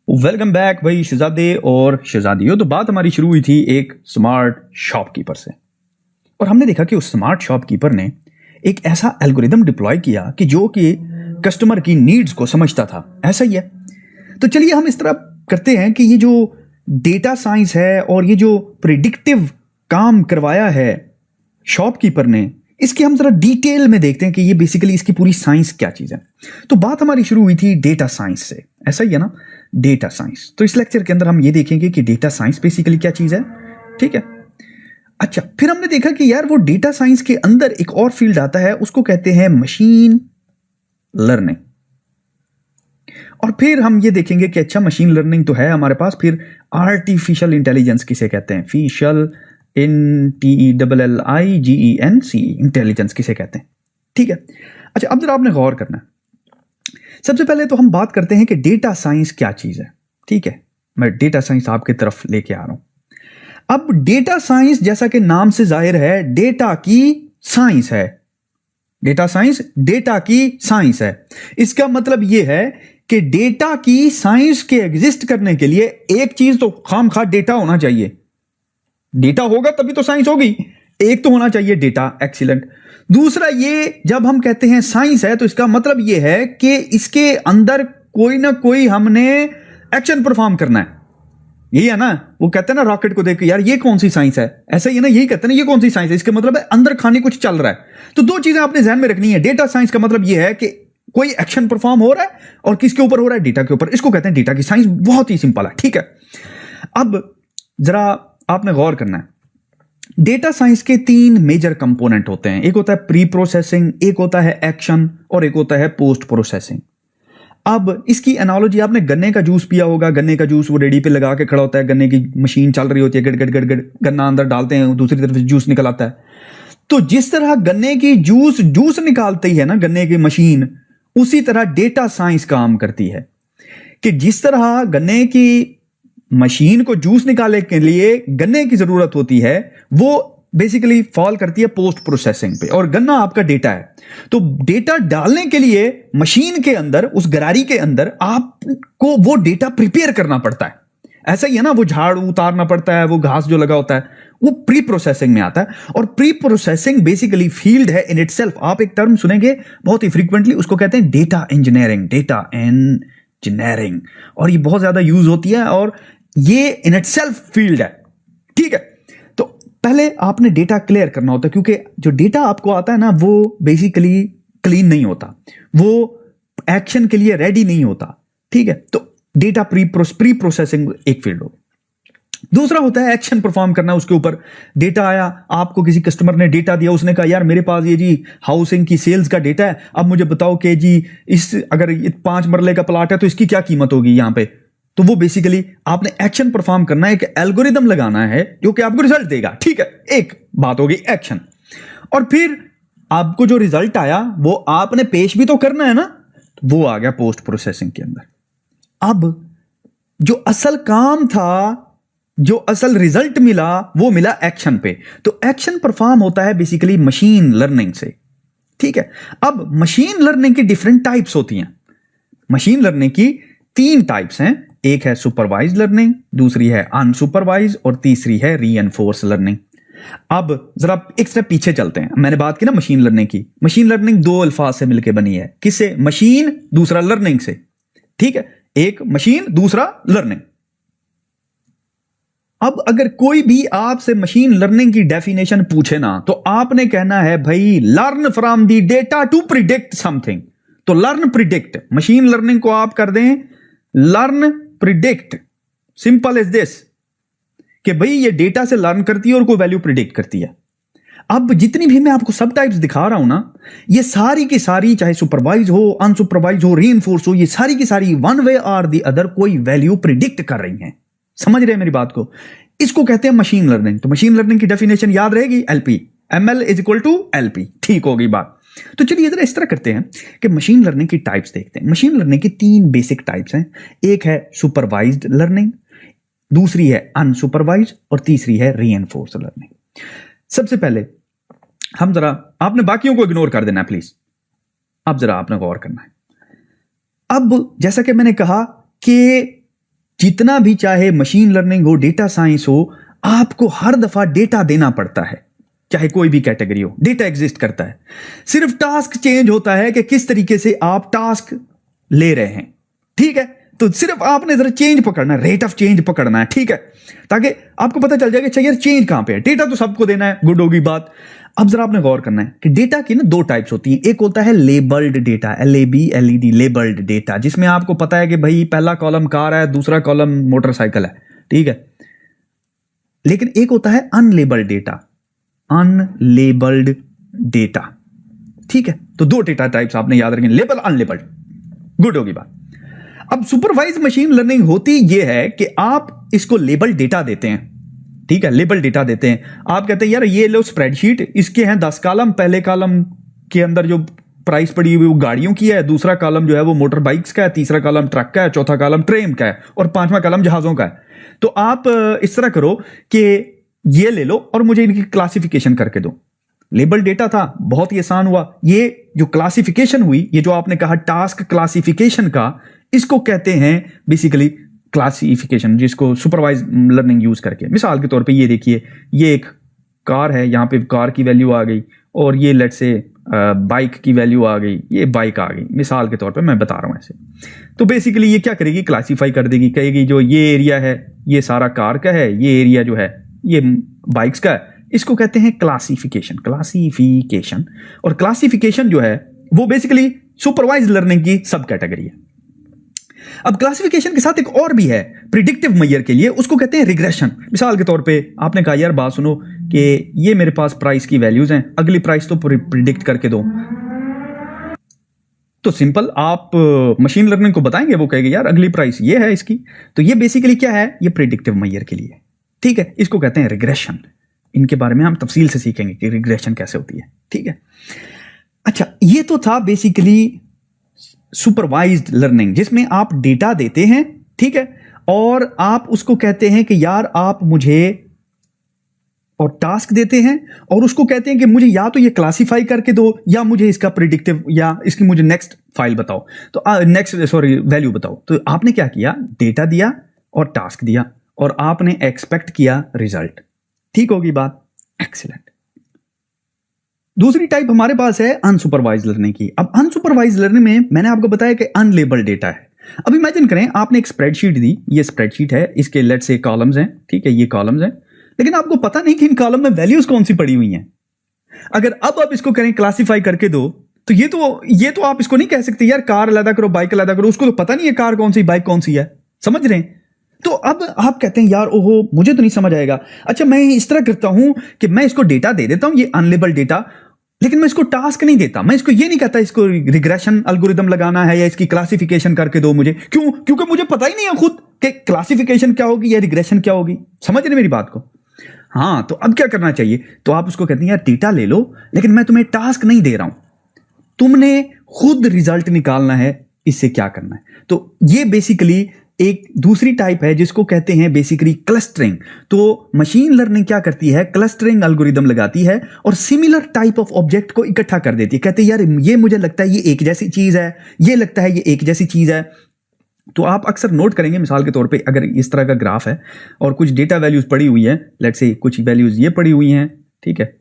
Welcome back भाई शहजादे और शहजादियों। तो बात हमारी शुरू हुई थी एक स्मार्ट शॉपकीपर से और हमने देखा कि उस स्मार्ट शॉपकीपर ने एक ऐसा एल्गोरिदम डिप्लॉय किया कि जो कि कस्टमर की नीड्स को समझता था। ऐसा ही है। तो चलिए हम इस तरह करते हैं कि ये जो डेटा साइंस है और ये जो प्रिडिक्टिव काम करवाया है शॉपकीपर ने, इसके हम जरा डिटेल में देखते हैं कि ये बेसिकली इसकी पूरी साइंस क्या चीज है। तो बात हमारी शुरू हुई थी डेटा साइंस से। ऐसा ही है ना, डेटा साइंस। तो इस लेक्चर के अंदर हम ये देखेंगे कि डेटा साइंस बेसिकली क्या चीज है। ठीक है। अच्छा, फिर हमने देखा कि यार वो डेटा साइंस के अंदर एक और फील्ड आता है, उसको कहते हैं मशीन लर्निंग। और फिर हम ये देखेंगे कि अच्छा मशीन लर्निंग तो है हमारे पास, फिर आर्टिफिशियल इंटेलिजेंस किसे कहते हैं, फिशियल INTELLIGENC इंटेलिजेंस किसे कहते हैं। ठीक है। अच्छा, अब जरा आपने गौर करना है। सबसे पहले तो हम बात करते हैं कि डेटा साइंस क्या चीज है। ठीक है, मैं डेटा साइंस आपके तरफ लेके आ रहा हूं। अब डेटा साइंस जैसा कि नाम से जाहिर है, डेटा की साइंस है। डेटा साइंस डेटा की साइंस है। इसका मतलब यह है कि डेटा की साइंस के एग्जिस्ट करने के लिए एक चीज तो खामखा डेटा होना चाहिए। डेटा होगा तभी तो साइंस होगी। एक तो होना चाहिए डेटा। एक्सीलेंट। दूसरा, ये जब हम कहते हैं साइंस है तो इसका मतलब यह है कि इसके अंदर कोई ना कोई हमने एक्शन परफॉर्म करना है। यही है ना, वो कहते हैं ना रॉकेट को देख के यार ये कौन सी साइंस है, ऐसा ही है ना, यही कहते हैं ना ये कौन सी साइंस है। इसका मतलब है अंदर खाने कुछ चल रहा है। तो दो चीजें आपने ध्यान में रखनी है। डेटा साइंस का मतलब यह है कि कोई एक्शन परफॉर्म हो रहा है और किसके ऊपर हो रहा है, डेटा के ऊपर। इसको कहते हैं डेटा की साइंस। बहुत ही सिंपल है। ठीक है। अब जरा आपने गौर करना है, डेटा साइंस के तीन मेजर कंपोनेंट होते हैं। एक होता है प्री प्रोसेसिंग, एक होता है एक्शन और एक होता है पोस्ट प्रोसेसिंग। अब इसकी एनालॉजी, आपने गन्ने का जूस पिया होगा। गन्ने का जूस वो रेडी पे लगा के खड़ा होता है, गन्ने की मशीन चल रही होती है, गड़ गड़ गड़ गड़, गन्ना अंदर डालते हैं, दूसरी तरफ से जूस निकल आता है। तो जिस तरह गन्ने की जूस निकालती है ना गन्ने की मशीन, उसी तरह डेटा साइंस काम करती है कि जिस तरह गन्ने की मशीन को जूस निकालने के लिए गन्ने की जरूरत होती है, वो बेसिकली फॉल करती है पोस्ट प्रोसेसिंग पे। और गन्ना आपका डेटा है, तो डेटा डालने के लिए मशीन के अंदर, उस गरारी के अंदर आपको वो डेटा प्रिपेयर करना पड़ता है। ऐसा ही है ना, वो झाड़ू उतारना पड़ता है, वो घास जो लगा होता है, वो प्री प्रोसेसिंग में आता है। और प्री प्रोसेसिंग बेसिकली फील्ड है इन इटसेल्फ। आप एक टर्म सुनेंगे बहुत ही फ्रीक्वेंटली, उसको कहते हैं डेटा इंजीनियरिंग। डेटा इंजीनियरिंग, और ये बहुत ज्यादा यूज होती है और ये इन इटसेल्फ फील्ड है। ठीक है। तो पहले आपने डेटा क्लियर करना होता है, क्योंकि जो डेटा आपको आता है ना, वो बेसिकली क्लीन नहीं होता, वो एक्शन के लिए रेडी नहीं होता। ठीक है। तो डेटा प्री प्रोसेसिंग एक फील्ड हो। दूसरा होता है एक्शन परफॉर्म करना। उसके ऊपर डेटा आया, आपको किसी कस्टमर ने डेटा दिया, उसने कहा यार मेरे पास ये जी हाउसिंग की सेल्स का डेटा है, अब मुझे बताओ कि जी इस अगर 5 मरले का प्लाट है तो इसकी क्या कीमत होगी यहां पे। तो वो बेसिकली आपने एक्शन परफॉर्म करना है, एक एल्गोरिदम लगाना है जो कि आपको रिजल्ट देगा। ठीक है, एक बात होगी एक्शन। और फिर आपको जो रिजल्ट आया वो आपने पेश भी तो करना है ना, तो वो आ गया पोस्ट प्रोसेसिंग के अंदर। अब जो असल काम था, जो असल रिजल्ट मिला, वो मिला एक्शन पे। तो एक्शन परफॉर्म होता है बेसिकली मशीन लर्निंग से। ठीक है। अब मशीन लर्निंग की डिफरेंट टाइप्स होती हैं। मशीन लर्निंग की 3 टाइप्स हैं। एक है सुपरवाइज लर्निंग, दूसरी है अनसुपरवाइज और तीसरी है रीएनफोर्स लर्निंग। अब जरा एक स्टेप पीछे चलते हैं। मैंने बात की ना मशीन लर्निंग की। मशीन लर्निंग 2 अल्फाज से मिलकर बनी है। किससे? मशीन, दूसरा लर्निंग से। ठीक है, एक मशीन, दूसरा लर्निंग। अब अगर कोई भी आपसे मशीन लर्निंग की डेफिनेशन पूछे ना, तो आपने कहना है भाई learn from the data to predict something. तो लर्न प्रिडिक्ट, मशीन लर्निंग को आप कर दें learn predict. Simple is this कि भाई ये डेटा से लर्न करती है और कोई वैल्यू प्रिडिक्ट करती है। अब जितनी भी मैं आपको सब टाइप्स दिखा रहा हूं ना, ये सारी की सारी, चाहे सुपरवाइज हो, अनसुपरवाइज हो, रीइंफोर्स हो, ये सारी की सारी वन वे और द अदर कोई वैल्यू प्रिडिक्ट कर रही हैं। समझ रहे हैं मेरी बात को? इसको कहते हैं मशीन लर्निंग। तो मशीन लर्निंग की डेफिनेशन याद रहेगी, L P, M L is equal to L P. ठीक होगी बात। तो चलिए इधर इस तरह करते हैं कि मशीन लर्निंग की टाइप्स देखते हैं। मशीन लर्निंग की 3 बेसिक टाइप्स हैं। एक है सुपरवाइज्ड लर्निंग, दूसरी है अनसुपरवाइज्ड और तीसरी है रीइंफोर्स्ड लर्निंग। सबसे पहले हम जरा, आपने बाकियों को इग्नोर कर देना है प्लीज। अब जरा आपने गौर करना है। अब जैसा कि मैंने कहा कि जितना भी चाहे मशीन लर्निंग हो, डेटा साइंस हो, आपको हर दफा डेटा देना पड़ता है, चाहे कोई भी कैटेगरी हो, डेटा एग्जिस्ट करता है। सिर्फ टास्क चेंज होता है कि किस तरीके से आप टास्क ले रहे हैं, ठीक है। तो सिर्फ आपने जरा चेंज पकड़ना है, रेट ऑफ चेंज पकड़ना है, ठीक है, ताकि आपको पता चल जाए कि यार चेंज कहां पे है। डेटा तो सबको देना है, गुड होगी बात। अब जरा आपने गौर करना है कि डेटा की ना दो टाइप्स होती हैं। एक होता है labelled data, LABLED, labelled data, जिसमें आपको पता है कि भाई पहला कॉलम कार है, दूसरा कॉलम मोटरसाइकिल है, ठीक है। लेकिन एक होता है अनलेबल्ड डेटा, अनलेबल्ड डेटा, ठीक है। तो दो डेटा टाइप्स आपने याद रखें, लेबल, अनलेबल्ड, गुड होगी बात। अब सुपरवाइज मशीन लर्निंग होती यह है कि आप इसको लेबल डेटा देते हैं, ठीक है, लेबल डेटा देते हैं। आप कहते हैं यार ये लो स्प्रेडशीट, इसके हैं 10 कॉलम, पहले कॉलम के अंदर जो प्राइस पड़ी हुई वो गाड़ियों की है, दूसरा कॉलम जो है वो मोटर बाइक्स का है, तीसरा कॉलम ट्रक का है, चौथा कॉलम ट्रेन का है और पांचवा कॉलम जहाजों का है। तो आप इस तरह करो कि ये ले लो और मुझे इनकी क्लासिफिकेशन करके दो। लेबल डेटा था, बहुत ही आसान हुआ। ये जो क्लासिफिकेशन हुई, ये जो आपने कहा टास्क क्लासिफिकेशन का, इसको कहते हैं बेसिकली क्लासिफिकेशन, जिसको सुपरवाइज लर्निंग यूज करके। मिसाल के तौर पे ये देखिए, ये एक कार है, यहां पे कार की वैल्यू आ गई, और ये लेट से बाइक की वैल्यू आ गई, ये बाइक आ गई, मिसाल के तौर पे मैं बता रहा हूं ऐसे। तो बेसिकली ये क्या करेगी, क्लासिफाई कर देगी, कहेगी जो ये एरिया है ये सारा कार का है, ये एरिया जो है ये बाइक्स का है। इसको कहते हैं क्लासिफिकेशन, क्लासिफिकेशन। और क्लासिफिकेशन जो है वो बेसिकली सुपरवाइज लर्निंग की सब कैटेगरी है। अब क्लासिफिकेशन के साथ एक और भी है प्रिडिक्टिव मेजर के लिए, उसको कहते हैं रिग्रेशन। मिसाल के तौर पे आपने कहा यार बात सुनो कि ये मेरे पास प्राइस की वैल्यूज हैं, अगली प्राइस तो प्रिडिक्ट करके दो। तो सिंपल आप मशीन लर्निंग को बताएंगे, वो कहेगा यार अगली प्राइस ये है इसकी। तो ये बेसिकली क्या है, ये प्रिडिक्टिव मेजर के लिए, ठीक है। इसको कहते हैं रिग्रेशन। इनके बारे में हम तफसील से सीखेंगे कि रिग्रेशन कैसे होती है, ठीक है। अच्छा, ये तो था बेसिकली सुपरवाइज्ड लर्निंग, जिसमें आप डेटा देते हैं, ठीक है, और आप उसको कहते हैं कि यार आप मुझे, और टास्क देते हैं और उसको कहते हैं कि मुझे या तो ये क्लासिफाई करके दो या मुझे इसका प्रिडिक्टिव या इसकी मुझे नेक्स्ट फाइल बताओ, तो वैल्यू बताओ। तो आपने क्या किया, डेटा दिया और टास्क दिया और आपने एक्सपेक्ट किया रिजल्ट, ठीक होगी बात, एक्सीलेंट। दूसरी टाइप हमारे पास है अनसुपरवाइज लर्निंग की। अब अनसुपरवाइज लर्निंग में मैंने आपको बताया कि अनलेबल्ड डेटा है। अब इमेजिन करें आपने एक स्प्रेडशीट दी, ये स्प्रेडशीट है, इसके लेट्स से कॉलम्स हैं, ठीक है, ये कॉलम्स हैं, लेकिन आपको पता नहीं कि इन कॉलम में वैल्यूज कौन सी पड़ी हुई हैं। अगर अब आप इसको करें क्लासिफाई करके दो, तो ये तो आप इसको नहीं कह सकते यार कार अलग करो बाइक अलग करो, उसको तो पता नहीं है कार कौन सी बाइक कौन सी है, समझ रहे हैं। तो अब आप कहते हैं यार ओहो मुझे तो नहीं समझ आएगा। अच्छा, मैं इस तरह करता हूं कि मैं इसको डेटा दे देता हूं, ये अनलेबल्ड डेटा, लेकिन मैं इसको टास्क नहीं देता। मैं इसको ये नहीं कहता इसको रिग्रेशन एल्गोरिदम लगाना है या इसकी क्लासिफिकेशन करके दो मुझे। क्यों? क्योंकि मुझे पता ही नहीं है खुद कि क्लासिफिकेशन क्या होगी या रिग्रेशन क्या होगी। समझ रहे मेरी बात को? हाँ, तो अब क्या करना चाहिए, तो आप उसको कहते हैं यार डेटा ले लो, लेकिन मैं तुम्हें टास्क नहीं दे रहा हूं, तुमने खुद रिजल्ट निकालना है, इससे क्या करना है। तो ये बेसिकली एक दूसरी टाइप है जिसको कहते हैं बेसिकली क्लस्टरिंग। तो मशीन लर्निंग क्या करती है, क्लस्टरिंग एल्गोरिदम लगाती है और सिमिलर टाइप ऑफ ऑब्जेक्ट को इकट्ठा कर देती है। कहते हैं यार ये मुझे लगता है ये एक जैसी चीज है, ये लगता है ये एक जैसी चीज है। तो आप अक्सर नोट करेंगे, मिसाल के तौर पे अगर इस तरह का ग्राफ है और कुछ डेटा वैल्यूज पड़ी हुई है, लेट्स से कुछ वैल्यूज ये पड़ी हुई हैं, ठीक है,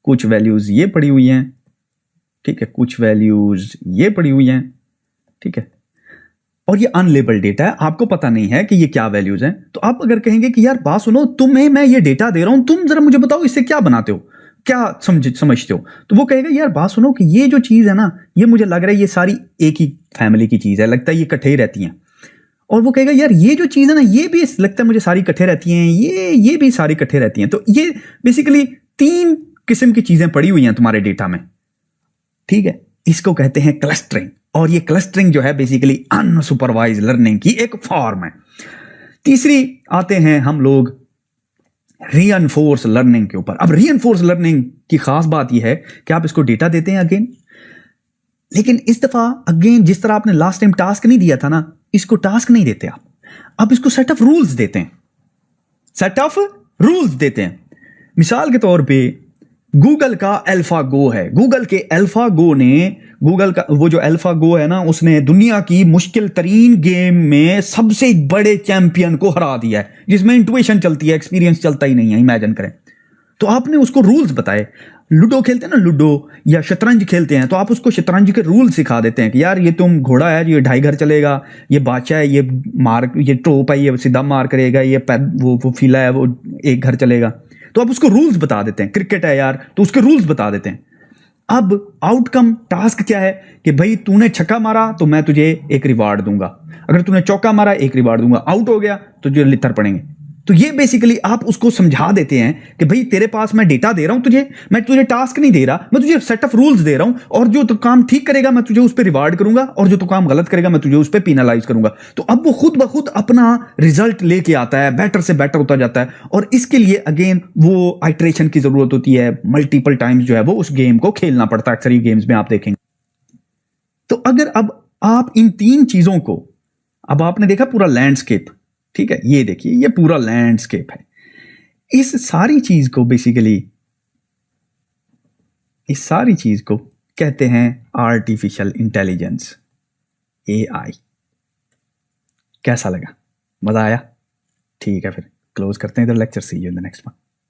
कुछ वैल्यूज ये पड़ी हुई हैं, ठीक है, कुछ वैल्यूज ये पड़ी हुई हैं, ठीक है, और ये अनलेबल्ड डेटा है, आपको पता नहीं है कि ये क्या वैल्यूज हैं। तो आप अगर कहेंगे कि यार बात सुनो, तुम्हें मैं ये डेटा दे रहा हूं, तुम जरा मुझे बताओ इससे क्या बनाते हो, क्या समझते हो। तो वो कहेगा यार बात सुनो कि ये जो चीज है ना, ये मुझे लग रहा है ये सारी एक ही फैमिली की चीज है, लगता है ये इकट्ठे ही रहती हैं। और वो कहेगा यार ये जो चीज है ना, ये भी लगता है मुझे सारी इकट्ठे रहती हैं, ये भी सारी इकट्ठे रहती हैं। तो ये बेसिकली 3 किस्म की चीजें पड़ी हुई हैं तुम्हारे डेटा में, ठीक है। इसको कहते हैं क्लस्टरिंग, और ये क्लस्टरिंग जो है बेसिकली अनसुपरवाइज लर्निंग की एक फॉर्म है। तीसरी आते हैं हम लोग रीइंफोर्स लर्निंग के ऊपर। अब रीइंफोर्स लर्निंग की खास बात यह है कि आप इसको डेटा देते हैं अगेन, लेकिन इस दफा अगेन जिस तरह आपने लास्ट टाइम टास्क नहीं दिया था ना, इसको टास्क नहीं देते आप इसको सेट ऑफ रूल्स देते हैं, सेट ऑफ रूल्स देते हैं। मिसाल के तौर पे गूगल का अल्फा गो है। गूगल के अल्फा गो ने, गूगल का वो जो अल्फा गो है ना, उसने दुनिया की मुश्किल तरीन गेम में सबसे बड़े चैंपियन को हरा दिया है, जिसमें इंट्यूशन चलती है, एक्सपीरियंस चलता ही नहीं है। इमेजिन करें, तो आपने उसको रूल्स बताए। लूडो खेलते हैं ना, लूडो या शतरंज खेलते हैं, तो आप उसको शतरंज के रूल सिखा देते हैं कि यार ये तुम घोड़ा है, ये 2.5 घर चलेगा, ये बादशाह है, ये टोप है, ये सीधा मार करेगा, ये वो फीला है, वो 1 घर चलेगा। तो आप उसको रूल्स बता देते हैं। क्रिकेट है यार, तो उसके रूल्स बता देते हैं। अब आउटकम टास्क क्या है कि भाई तूने छक्का मारा तो मैं तुझे एक रिवार्ड दूंगा, अगर तूने चौका मारा एक रिवार्ड दूंगा, आउट हो गया तो तुझे लित्तर पड़ेंगे। तो ये बेसिकली आप उसको समझा देते हैं कि भाई तेरे पास मैं डेटा दे रहा हूं तुझे, मैं तुझे टास्क नहीं दे रहा, मैं तुझे सेट ऑफ रूल्स दे रहा हूं, और जो तू काम ठीक करेगा मैं तुझे उस पर रिवार्ड करूंगा, और जो तू काम गलत करेगा मैं तुझे उस पर पेनलाइज करूंगा। तो अब वो खुद ब खुद अपना रिजल्ट लेके आता है, बेटर से बेटर होता जाता है। और इसके लिए अगेन वो आइट्रेशन की जरूरत होती है, मल्टीपल टाइम्स जो है वो उस गेम को खेलना पड़ता है। अक्सर ये गेम्स में आप देखेंगे। तो अगर अब आप इन 3 चीजों को, अब आपने देखा पूरा लैंडस्केप, ठीक है, ये देखिए ये पूरा लैंडस्केप है। इस सारी चीज को बेसिकली, इस सारी चीज को कहते हैं आर्टिफिशियल इंटेलिजेंस, एआई। कैसा लगा? मजा आया? ठीक है, फिर क्लोज करते हैं इधर lecture. See you in the next one.